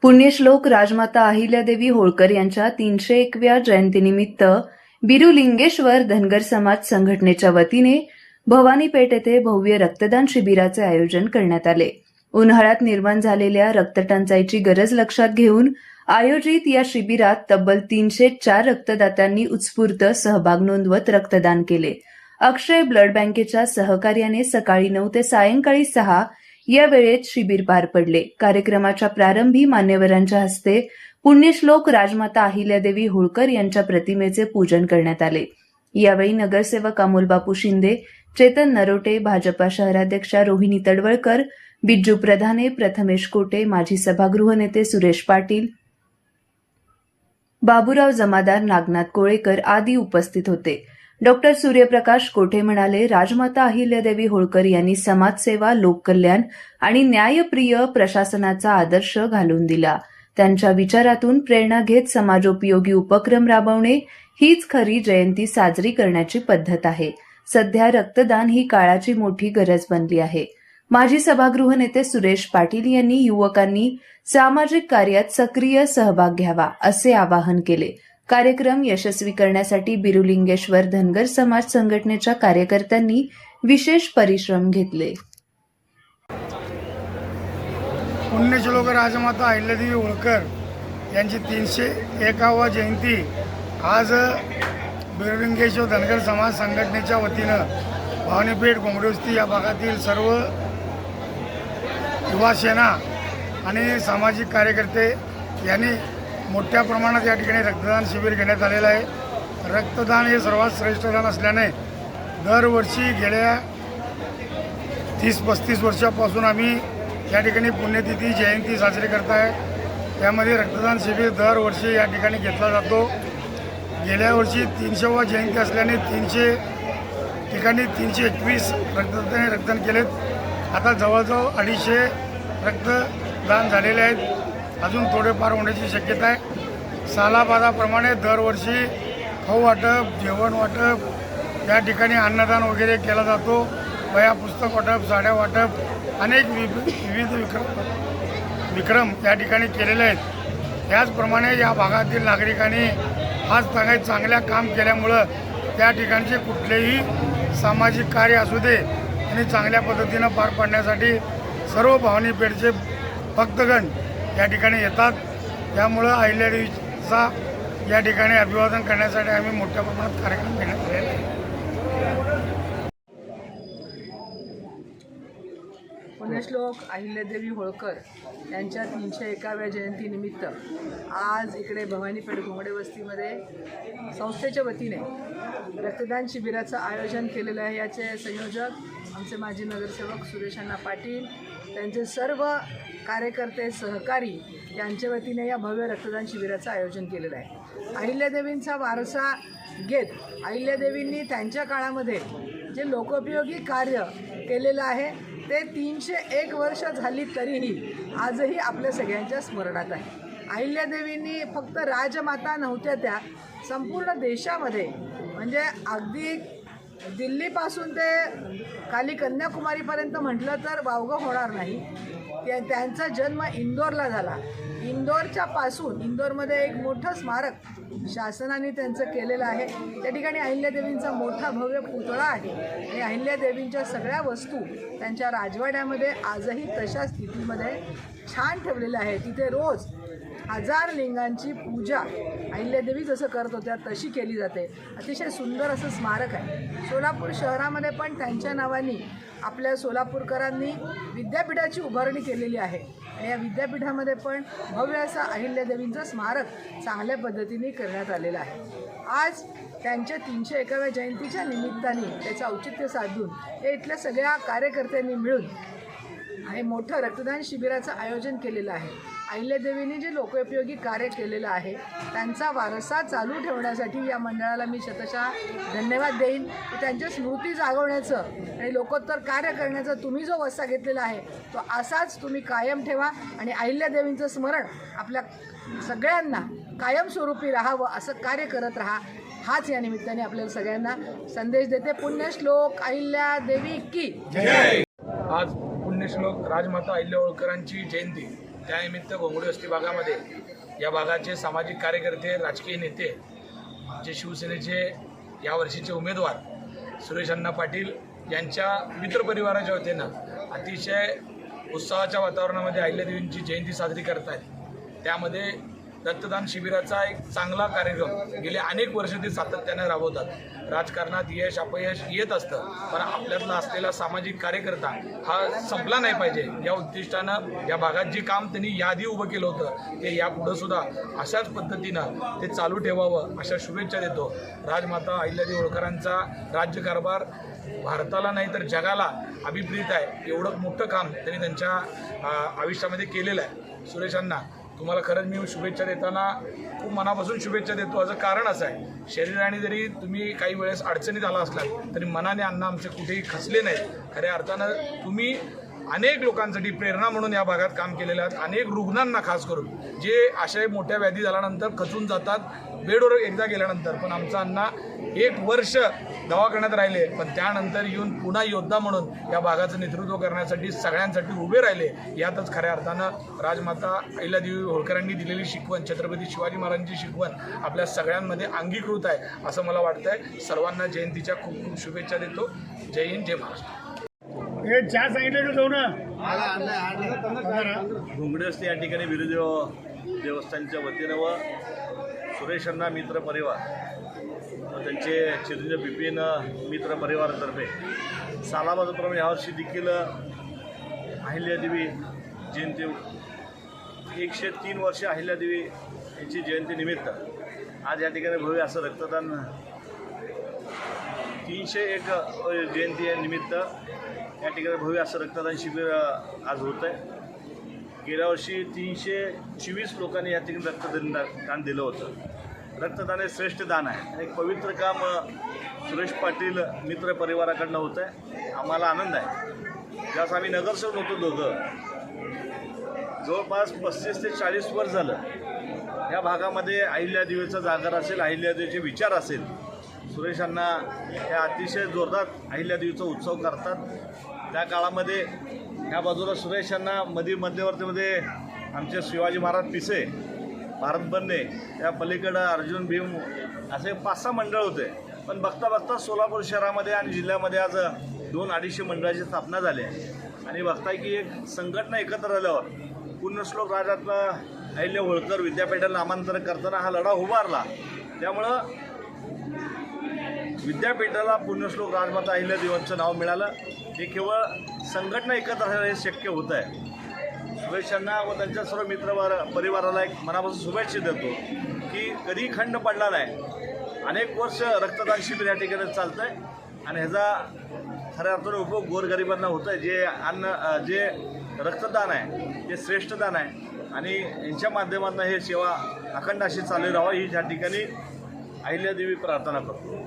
पुण्यश्लोक राजमाता अहिल्यादेवी होळकर यांच्या 301व्या जयंतीनिमित्त बिरुलिंगेश्वर धनगर समाज संघटनेच्या वतीने भवानीपेठ येथे भव्य रक्तदान शिबिराचे आयोजन करण्यात आले. उन्हाळ्यात निर्माण झालेल्या रक्तटंचाईची गरज लक्षात घेऊन आयोजित या शिबिरात तब्बल 304 रक्तदात्यांनी उत्स्फूर्त सहभाग नोंदवत रक्तदान केले. अक्षय ब्लड बँकेच्या सहकार्याने सकाळी 9 ते सायंकाळी 6 या वेळेत शिबिर पार पडले. कार्यक्रमाच्या प्रारंभी मान्यवरांच्या हस्ते पुण्यश्लोक राजमाता अहिल्यादेवी होळकर यांच्या प्रतिमेचे पूजन करण्यात आले. यावेळी नगरसेवक अमोलबापू शिंदे, चेतन नरोटे, भाजपा शहराध्यक्षा रोहिणी तडवळकर, बिज्जू प्रधाने, प्रथमेश कोटे, माजी सभागृह नेते सुरेश पाटील, बाबूराव जमादार, नागनाथ कोळेकर आदी उपस्थित होते. डॉक्टर सूर्यप्रकाश कोठे म्हणाले, राजमाता अहिल्यादेवी होळकर यांनी समाजसेवा, लोककल्याण आणि न्यायप्रिय प्रशासनाचा आदर्श घालून दिला. त्यांच्या विचारातून प्रेरणा घेत समाजोपयोगी उपक्रम राबवणे हीच खरी जयंती साजरी करण्याची पद्धत आहे. सध्या रक्तदान ही काळाची मोठी गरज बनली आहे. माजी सभागृह नेते सुरेश पाटील यांनी युवकांनी सामाजिक कार्यात सक्रिय सहभाग घ्यावा असे आवाहन केले. कार्यक्रम यशस्वी करण्यासाठी बिरुलिंगेश्वर धनगर समाज संघटनेच्या कार्यकर्त्यांनी विशेष परिश्रम घेतले. पुण्यश्लोक राजमाता अहिल्यादेवी होळकर यांची 301वी जयंती आज बिरुलिंगेश्वर धनगर समाज संघटनेच्या वतीनं भवानीपेठ घोंगडे या भागातील सर्व युवा सेना आणि सामाजिक कार्यकर्ते यांनी मोठ्या प्रमाणात या ठिकाणी रक्तदान शिबिर घेण्यात आलेलं आहे. रक्तदान हे सर्वात श्रेष्ठ दान असल्याने दरवर्षी गेल्या 30-35 वर्षापासून आम्ही या ठिकाणी पुण्यतिथी जयंती साजरी करत आहे. त्यामध्ये रक्तदान शिबिर दरवर्षी या ठिकाणी घेतला जातो. गेल्या वर्षी 300वा जयंती असल्याने 300 ठिकाणी 321 रक्तदात्यांनी रक्तदान केलेत. आता जवळजवळ 250 रक्तदान झालेले आहेत. अजून थोडेफार होण्याची शक्यता आहे. सालाबादाप्रमाणे दरवर्षी खाऊ वाटप, जेवण वाटप, या ठिकाणी अन्नदान वगैरे केला जातो. वह्या, पुस्तक वाटप, साड्या वाटप, अनेक विविध विक्रम या ठिकाणी केलेले आहेत. त्याचप्रमाणे या भागातील नागरिकांनी आज चांगल्या काम केल्यामुळं त्या ठिकाणचे कुठलेही सामाजिक कार्य असू दे आणि चांगल्या पद्धतीनं पार पाडण्यासाठी सर्व भवानीपेठचे भक्तगण या ठिकाणी येतात. त्यामुळं अहिल्यादेवीचा या ठिकाणी अभिवादन करण्यासाठी आम्ही मोठ्या प्रमाणात कार्यक्रम घेण्यात आलेला आहे. पुण्यश्लोक अहिल्यादेवी होळकर यांच्या 301व्या जयंतीनिमित्त आज इकडे भवानीपेठ घोंगडे वस्तीमध्ये संस्थेच्या वतीने रक्तदान शिबिराचं आयोजन केलेलं आहे. याचे संयोजक आमचे माजी नगरसेवक सुरेश अण्णा पाटील, त्यांचे सर्व कार्यकर्ते, सहकारी यांच्या वतीने या भव्य रक्तदान शिबिराचं आयोजन केलेलं आहे. अहिल्यादेवींचा वारसा घेत अहिल्यादेवींनी त्यांच्या काळामध्ये जे लोकोपयोगी कार्य केलेलं आहे ते 301 वर्ष झाली तरीही आजही आपल्या सगळ्यांच्या स्मरणात आहे. अहिल्यादेवींनी फक्त राजमाता नव्हत्या, त्या संपूर्ण देशामध्ये म्हणजे अगदी दिल्लीपासून ते खाली कन्याकुमारीपर्यंत म्हटलं तर वावगं होणार नाही. त्यांचा जन्म इंदोरला झाला. इंदोरमध्ये एक मोठं स्मारक शासनाने त्यांचं केलेलं आहे. त्या ठिकाणी अहिल्यादेवींचा मोठा भव्य पुतळा आहे आणि अहिल्यादेवींच्या सगळ्या वस्तू त्यांच्या राजवाड्यामध्ये आजही तशा स्थितीमध्ये छान ठेवलेल्या आहे. तिथे रोज 1000 लिंगांची पूजा अहिल्यादेवी जसं करत होत्या तशी केली जाते. अतिशय सुंदर असं स्मारक आहे. सोलापूर शहरामध्ये पण त्यांच्या नावाने आपल्या सोलापूरकरांनी विद्यापीठाची उभारणी केलेली आहे आणि या विद्यापीठामध्ये पण भव्य असं अहिल्यादेवींचं स्मारक चांगल्या पद्धतीने करण्यात आलेलं आहे. आज त्यांच्या 301व्या जयंतीच्या निमित्ताने त्याचं औचित्य साधून हे इथल्या सगळ्या कार्यकर्त्यांनी मिळून हे मोठं रक्तदान शिबिराचं आयोजन केलेलं आहे. अहिल्यादेवींनी जे लोकोपयोगी कार्य केलेलं आहे त्यांचा वारसा चालू ठेवण्यासाठी या मंडळाला मी शतशः धन्यवाद देईन. त्यांच्या स्मृती जागवण्याचं आणि लोकोत्तर कार्य करण्याचा तुम्ही जो वसा घेतलेला आहे तो असाच तुम्ही कायम ठेवा आणि अहिल्यादेवींचं स्मरण आपल्या सगळ्यांना कायमस्वरूपी राहावं असं कार्य करत राहा. हाच या निमित्ताने आपल्याला सगळ्यांना संदेश देते. पुण्यश्लोक अहिल्यादेवी की जय. आज पुण्यश्लोक राजमाता अहिल्या होळकरांची जयंती त्यानिमित्त घोंगडी वस्ती भागामध्ये या भागाचे सामाजिक कार्यकर्ते, राजकीय नेते, आमचे शिवसेनेचे यावर्षीचे उमेदवार सुरेश अण्णा पाटील यांच्या मित्रपरिवाराच्या वतीनं अतिशय उत्साहाच्या वातावरणामध्ये अहिल्यादेवींची जयंती साजरी करत आहेत। त्यामध्ये रक्तदान शिबिराचा एक चांगला कार्यक्रम गेले अनेक वर्ष ते सातत्याने राबवतात। राजकारणात यश अपयश येत असतं, पण आपल्यातला असलेला सामाजिक कार्यकर्ता हा संपला नाही पाहिजे या उद्दिष्टानं या भागात जे काम त्यांनी याआधी उभं केलं होतं ते यापुढं सुद्धा अशाच पद्धतीनं ते चालू ठेवावं अशा शुभेच्छा देतो। राजमाता अहिल्यादेवी होळकरांचा राज्यकारभार भारताला नाही तर जगाला अभिप्रेत आहे, एवढं मोठं काम त्यांनी त्यांच्या आयुष्यामध्ये केलेलं आहे। सुरेश अण्णा, तुम्हाला खरंच मी शुभेच्छा देताना खूप मनापासून शुभेच्छा देतो। याचं कारण असं आहे, शरीराने जरी तुम्ही काही वेळेस अडचणीत आला असलात तरी मनाने अण्णा आमचे कुठेही खचले नाहीत। खऱ्या अर्थानं तुम्ही अनेक लोकांसाठी प्रेरणा म्हणून या भागात काम केलेलं आहे। अनेक रुग्णांना खास करून जे अशा मोठ्या व्याधी झाल्यानंतर खचून जातात बेडवर एकदा गेल्यानंतर, पण आमचा अण्णा 1 वर्ष दवाखान्यात राहिले, पण त्यानंतर येऊन पुन्हा योद्धा म्हणून या भागाचं नेतृत्व करण्यासाठी सगळ्यांसाठी उभे राहिले। यातच खऱ्या अर्थानं राजमाता अहिल्यादेवी होळकरांनी दिलेली शिकवण, छत्रपती शिवाजी महाराजांची शिकवण आपल्या सगळ्यांमध्ये अंगीकृत आहे असं मला वाटतंय। सर्वांना जयंतीच्या खूप खूप शुभेच्छा देतो। जय हिंद, जय महाराष्ट्र। हे चहा सांगितलं जाऊ ना घोंगडी वस्ती या ठिकाणी बिरुदेव देवस्थानच्या वतीनं व सुरेश अण्णा मित्र परिवार व त्यांचे चिरंजीव बिपिन मित्र परिवारातर्फे सालाबादप्रमाणे यावर्षी देखील अहिल्यादेवी जयंती 103 वर्ष अहिल्यादेवी यांची जयंतीनिमित्त आज या ठिकाणी भव्य असं रक्तदान 301 जयंती निमित्त या ठिकाणी भव्य असं रक्तदान शिबिर आज होत आहे। गेल्या वर्षी 324 लोकांनी या ठिकाणी रक्तदान दिलं होतं। रक्तदान हे श्रेष्ठ दान आहे। एक पवित्र काम सुरेश पाटील मित्र परिवाराकडनं होतं आहे। आम्हाला आनंद आहे। ज्यास आम्ही नगरसेवक होतो दोघं, जवळपास 35 ते 40 वर्ष झालं या भागामध्ये अहिल्यादेवीचा जागर असेल, अहिल्यादेवीचे विचार असेल, सुरेश अण्णा हे अतिशय जोरदार अहिल्यादेवीचा उत्सव करतात। त्या काळामध्ये ह्या बाजूला सुरेश अण्णा मध्यवर्तीमध्ये आमचे शिवाजी महाराज पिसे, भारत बन्ने, त्या पलीकडं अर्जुन भीम असे 5-6 मंडळ होते। पण बघता बघता सोलापूर शहरामध्ये आणि जिल्ह्यामध्ये आज 200-250 मंडळाची स्थापना झाली आहे। आणि बघताय की एक संघटना एकत्र आल्यावर पुण्यश्लोक राजरत्न अहिल्या होळकर विद्यापीठाला नामांतरण करताना हा लढा उभारला। त्यामुळं विद्यापीठाला पुण्यश्लोक राजमाता अहिल्यादेवींचं नाव मिळालं। हे केवळ संघटना एकत्र राहिलं हे शक्य होतं आहे। सुरेश अण्णा व त्यांच्या सर्व मित्र परिवाराला एक मनापासून शुभेच्छा देतो की कधी खंड पडला नाही। अनेक वर्ष रक्तदान शिबिर या ठिकाणी चालतं आहे आणि ह्याचा खऱ्या अर्थाने उपयोग गोरगरिबांना होतं आहे। जे रक्तदान आहे ते श्रेष्ठ दान आहे आणि यांच्या माध्यमातून हे सेवा अखंड अशी चालू राहावी ही या ठिकाणी अहिल्यादेवी प्रार्थना करतो।